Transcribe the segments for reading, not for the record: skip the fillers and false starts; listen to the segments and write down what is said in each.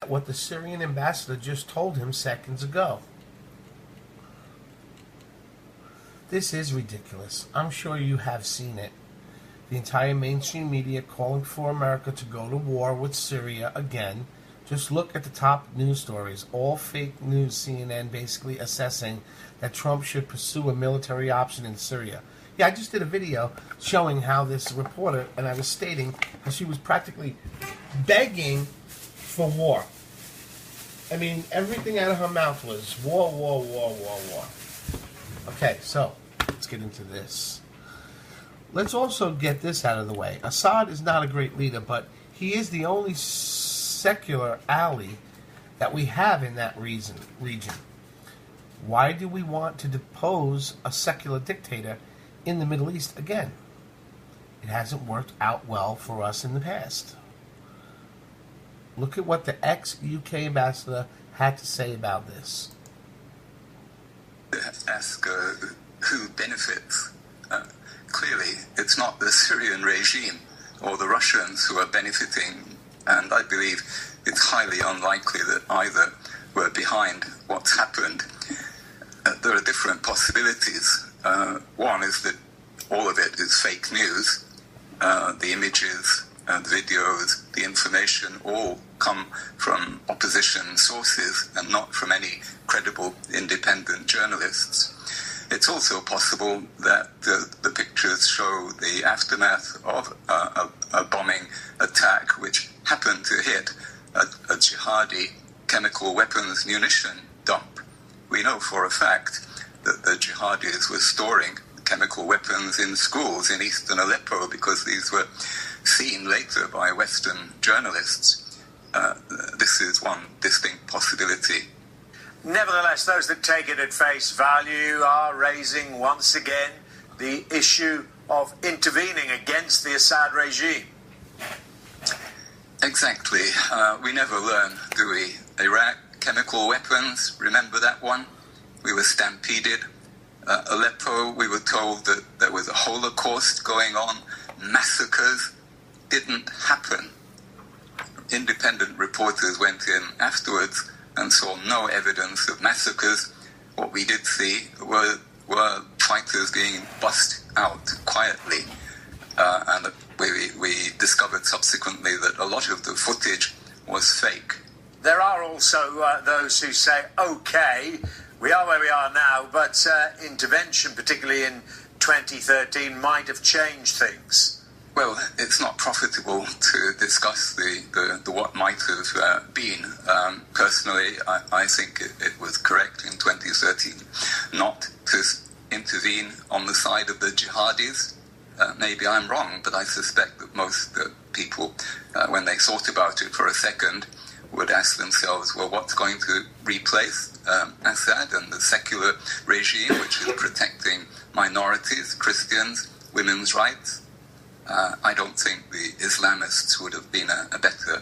what the Syrian ambassador just told him seconds ago. This is ridiculous. I'm sure you have seen it. The entire mainstream media calling for America to go to war with Syria again. Just look at the top news stories. All fake news. CNN basically assessing that Trump should pursue a military option in Syria. Yeah, I just did a video showing how this reporter, and I was stating how she was practically begging for war. I mean, everything out of her mouth was war, war, war, war, war. Okay, so let's get into this. Let's also get this out of the way. Assad is not a great leader, but he is the only secular ally that we have in that region. Why do we want to depose a secular dictator in the Middle East again? It hasn't worked out well for us in the past. Look at what the ex-UK ambassador had to say about this. Ask who benefits. Clearly, it's not the Syrian regime or the Russians who are benefiting, and I believe it's highly unlikely that either were behind what's happened. There are different possibilities. One is that all of it is fake news. The images, the videos, the information all come from opposition sources and not from any credible independent journalists. It's also possible that the pictures show the aftermath of a bombing attack which happened to hit a jihadi chemical weapons munition dump. We know for a fact that the jihadis were storing chemical weapons in schools in eastern Aleppo because these were seen later by Western journalists. This is one distinct possibility. Nevertheless, those that take it at face value are raising once again the issue of intervening against the Assad regime. Exactly. We never learn, do we? Iraq, chemical weapons, remember that one? We were stampeded. Aleppo, we were told that there was a Holocaust going on. Massacres didn't happen. Independent reporters went in afterwards and saw no evidence of massacres. What we did see were fighters being bussed out quietly. And we discovered subsequently that a lot of the footage was fake. There are also those who say, okay, we are where we are now, but intervention, particularly in 2013, might have changed things. Well, it's not profitable to discuss the what might have been. Personally, I think it was correct in 2013 not to intervene on the side of the jihadis. Maybe I'm wrong, but I suspect that most people, when they thought about it for a second, would ask themselves, well, what's going to replace Assad and the secular regime, which is protecting minorities, Christians, women's rights? I don't think the Islamists would have been a better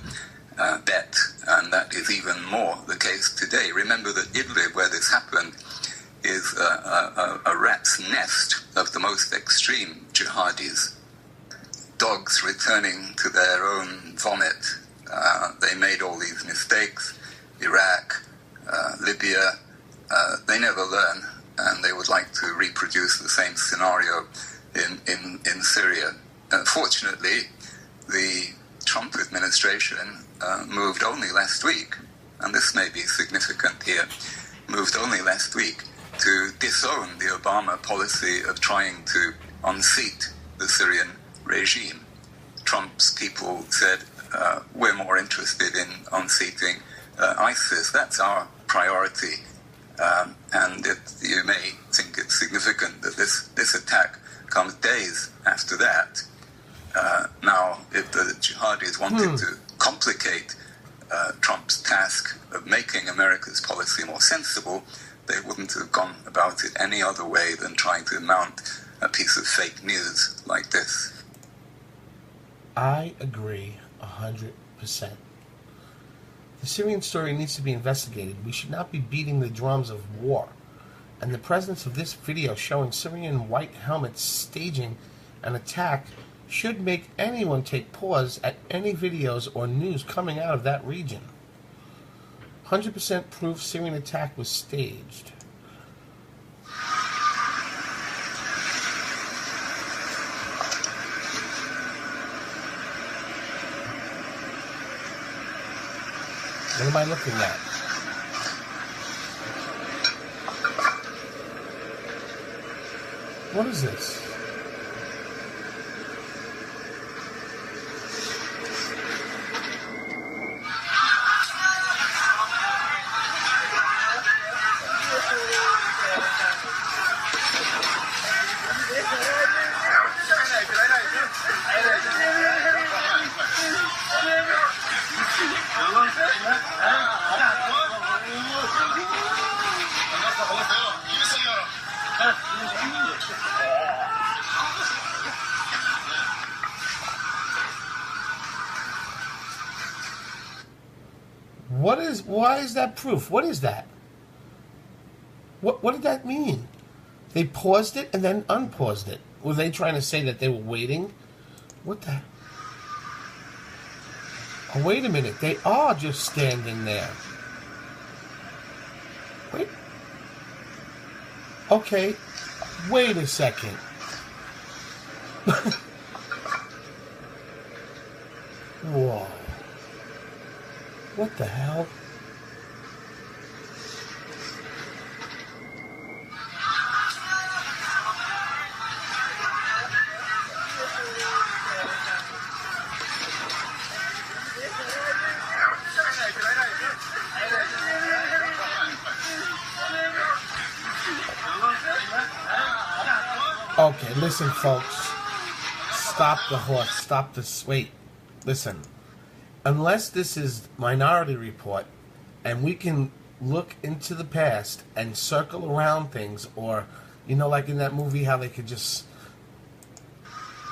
bet, and that is even more the case today. Remember that Idlib, where this happened, is a rat's nest of the most extreme jihadis. Dogs returning to their own vomit. They made all these mistakes. Iraq, Libya, they never learn, and they would like to reproduce the same scenario in Syria. Fortunately, the Trump administration moved only last week, and this may be significant here, moved only last week to disown the Obama policy of trying to unseat the Syrian regime. Trump's people said, we're more interested in unseating ISIS. That's our priority. And you may think it's significant that this attack comes days after that. Now, if the jihadis wanted to complicate Trump's task of making America's policy more sensible, they wouldn't have gone about it any other way than trying to mount a piece of fake news like this. I agree 100%. The Syrian story needs to be investigated. We should not be beating the drums of war. And the presence of this video showing Syrian white helmets staging an attack should make anyone take pause at any videos or news coming out of that region. 100% proof Syrian attack was staged. What am I looking at? What is this? Why is that proof? What is that? What did that mean? They paused it and then unpaused it. Were they trying to say that they were waiting? What the? Oh, wait a minute. They are just standing there. Wait. Okay. Wait a second. Whoa. What the hell? Okay, listen, folks. Stop the horse. Stop this. Wait. Listen. Unless this is Minority Report, and we can look into the past and circle around things, or, you know, like in that movie, how they could just...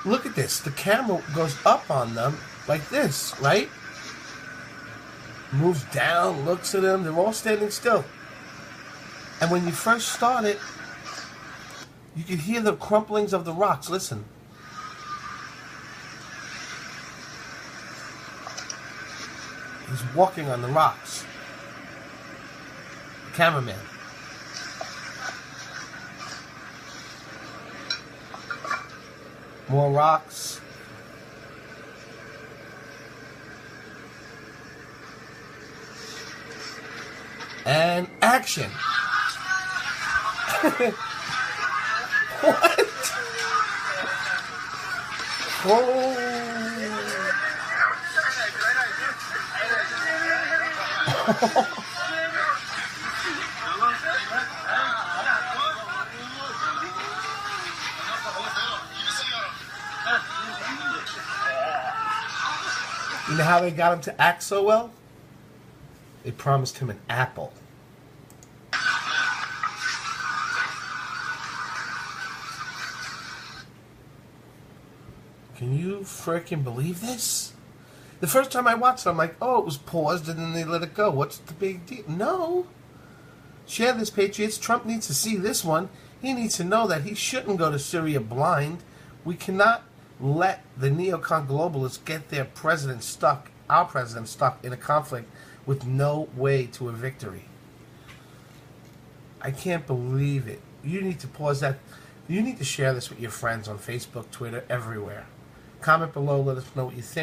Look at this. The camera goes up on them like this, right? Moves down, looks at them. They're all standing still. And when you first start it, you can hear the crumplings of the rocks. Listen. He's walking on the rocks. The cameraman. More rocks. And action. What? Oh. You know how they got him to act so well? They promised him an apple. Can you freaking believe this? The first time I watched it, I'm like, oh, it was paused and then they let it go. What's the big deal? No. Share this, Patriots. Trump needs to see this one. He needs to know that he shouldn't go to Syria blind. We cannot let the neocon globalists get their president stuck, our president stuck in a conflict with no way to a victory. I can't believe it. You need to pause that. You need to share this with your friends on Facebook, Twitter, everywhere. Comment below. Let us know what you think.